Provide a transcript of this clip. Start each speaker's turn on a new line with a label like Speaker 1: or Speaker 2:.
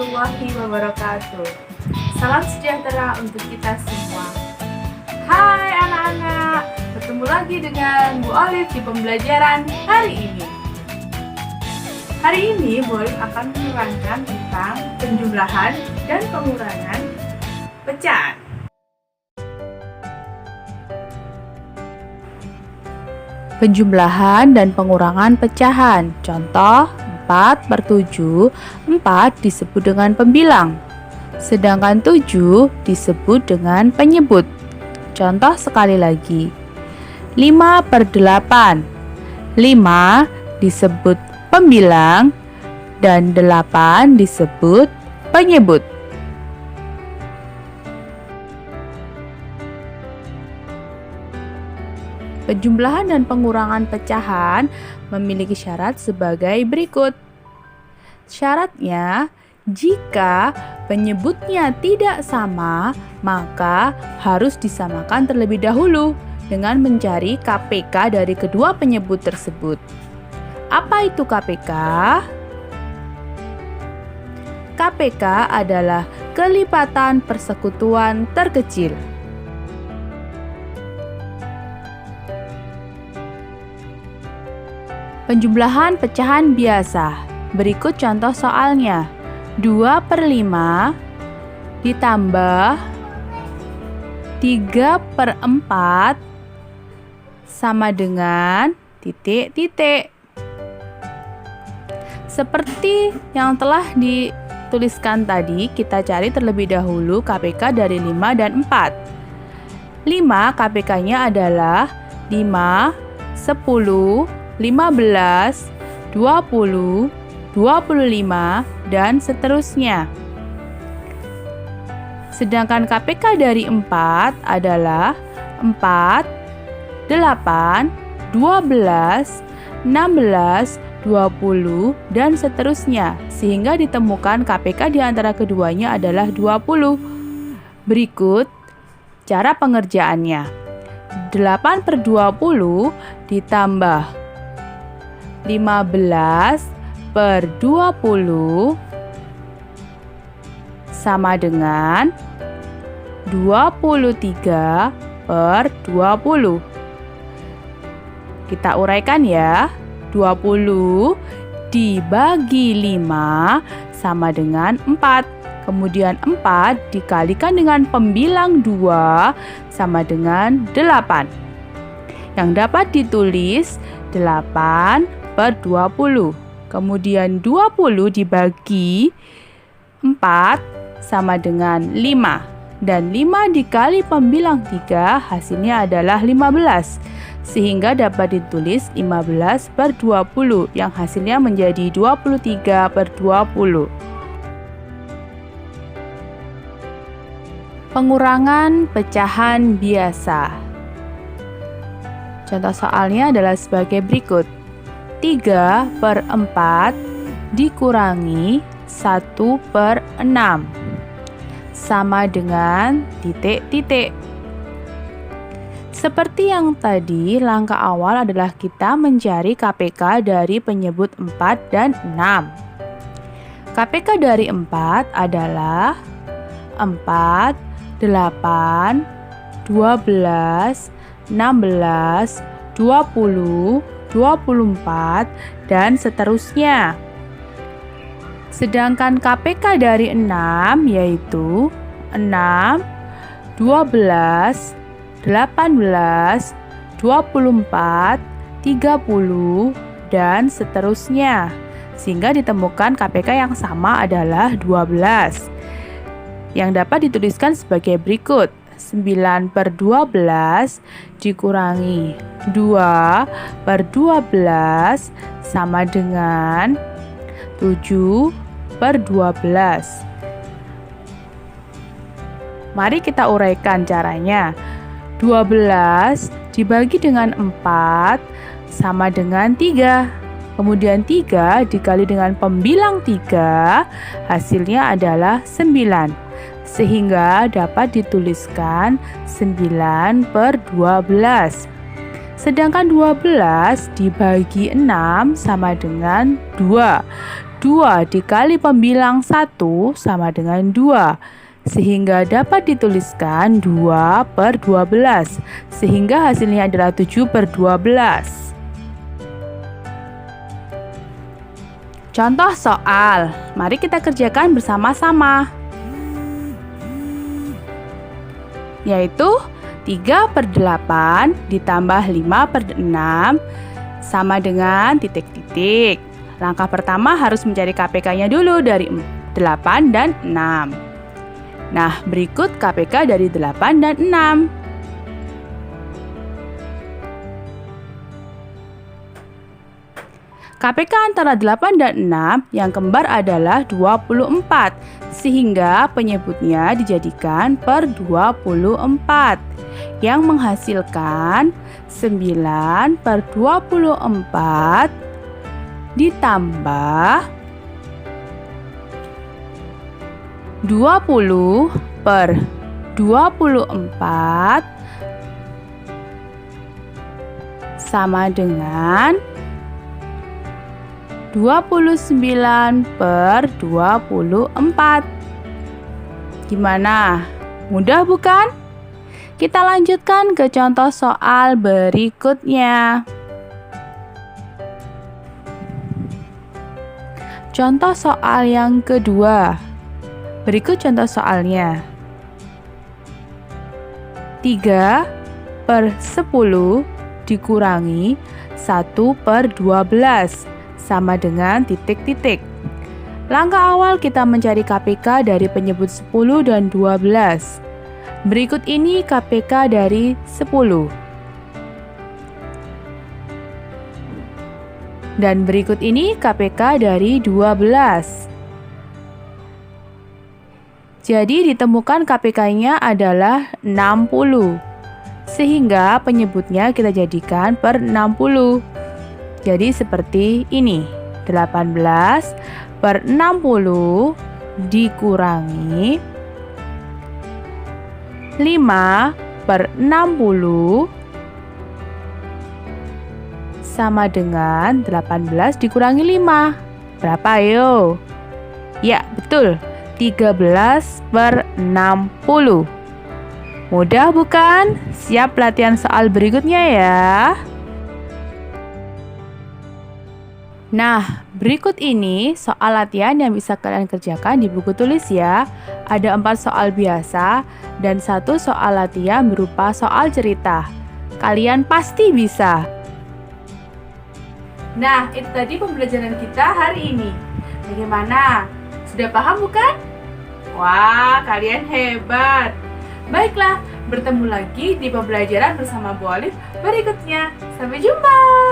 Speaker 1: warahmatullahi wabarakatuh. Salam sejahtera untuk kita semua. Hai anak-anak, bertemu lagi dengan Bu Olive di pembelajaran hari ini. Hari ini Bu Olive akan menerangkan tentang penjumlahan dan pengurangan pecahan.
Speaker 2: Penjumlahan dan pengurangan pecahan. Contoh 4/7, 4 disebut dengan pembilang, sedangkan 7 disebut dengan penyebut. Contoh sekali lagi, 5/8, 5 disebut pembilang dan 8 disebut penyebut. Penjumlahan dan pengurangan pecahan memiliki syarat sebagai berikut. Syaratnya, jika penyebutnya tidak sama, maka harus disamakan terlebih dahulu dengan mencari KPK dari kedua penyebut tersebut. Apa itu KPK? KPK adalah kelipatan persekutuan terkecil. Penjumlahan pecahan biasa. Berikut contoh soalnya. 2/5 ditambah 3/4 sama dengan titik-titik. Seperti yang telah dituliskan tadi, kita cari terlebih dahulu KPK dari 5 dan 4. 5 KPK-nya adalah 5, 10, 15, 20, 25, dan seterusnya. Sedangkan KPK dari 4 adalah 4, 8, 12, 16, 20, dan seterusnya. Sehingga ditemukan KPK di antara keduanya adalah 20. Berikut cara pengerjaannya. 8/20 ditambah 15/20 sama dengan 23/20. Kita uraikan ya. 20 dibagi 5 sama dengan 4. Kemudian 4 dikalikan dengan pembilang 2 sama dengan 8. Yang dapat ditulis 8/20. Kemudian 20 dibagi 4 sama dengan 5. Dan 5 dikali pembilang 3 hasilnya adalah 15. Sehingga dapat ditulis 15/20 yang hasilnya menjadi 23/20. Pengurangan pecahan biasa. Contoh soalnya adalah sebagai berikut. 3/4 dikurangi 1/6 sama dengan titik-titik. Seperti yang tadi, langkah awal adalah kita mencari KPK dari penyebut 4 dan 6. KPK dari 4 adalah 4, 8, 12, 16, 20, 24, dan seterusnya. Sedangkan KPK dari 6 yaitu 6, 12, 18, 24, 30, dan seterusnya. Sehingga ditemukan KPK yang sama adalah 12. Yang dapat dituliskan sebagai berikut. 9/12 dikurangi 2/12 sama dengan 7/12. Mari kita uraikan caranya. 12 dibagi dengan 4 sama dengan 3. Kemudian 3 dikali dengan pembilang 3 hasilnya adalah 9. Sehingga dapat dituliskan 9/12. Sedangkan 12 dibagi 6 sama dengan 2. 2 dikali pembilang 1 sama dengan 2, sehingga dapat dituliskan 2 per 12, sehingga hasilnya adalah 7 per 12. Contoh soal, mari kita kerjakan bersama-sama, yaitu 3 per 8 ditambah 5 per 6 sama dengan titik-titik. Langkah pertama harus mencari KPK-nya dulu dari 8 dan 6. Nah, berikut KPK dari 8 dan 6. KPK antara 8 dan 6 yang kembar adalah 24, sehingga penyebutnya dijadikan per 24, yang menghasilkan 9 per 24 ditambah 20 per 24 sama dengan 29 per 24. Gimana? Mudah bukan? Kita lanjutkan ke contoh soal berikutnya. Contoh soal yang kedua. Berikut contoh soalnya. 3 per 10 dikurangi 1 per 12 sama dengan titik-titik. Langkah awal kita mencari KPK dari penyebut 10 dan 12. Berikut ini KPK dari 10. Dan berikut ini KPK dari 12. Jadi ditemukan KPK-nya adalah 60. Sehingga penyebutnya kita jadikan per 60. Jadi seperti ini, 18 per 60 dikurangi 5 per 60 sama dengan 18 dikurangi 5. Berapa ayo? Ya, betul, 13 per 60. Mudah bukan? Siap latihan soal berikutnya ya. Nah, berikut ini soal latihan yang bisa kalian kerjakan di buku tulis ya. Ada 4 soal biasa dan 1 soal latihan berupa soal cerita. Kalian pasti bisa.
Speaker 1: Nah, itu tadi pembelajaran kita hari ini. Bagaimana? Sudah paham bukan? Wah, kalian hebat. Baiklah, bertemu lagi di pembelajaran bersama Bu Olive berikutnya. Sampai jumpa.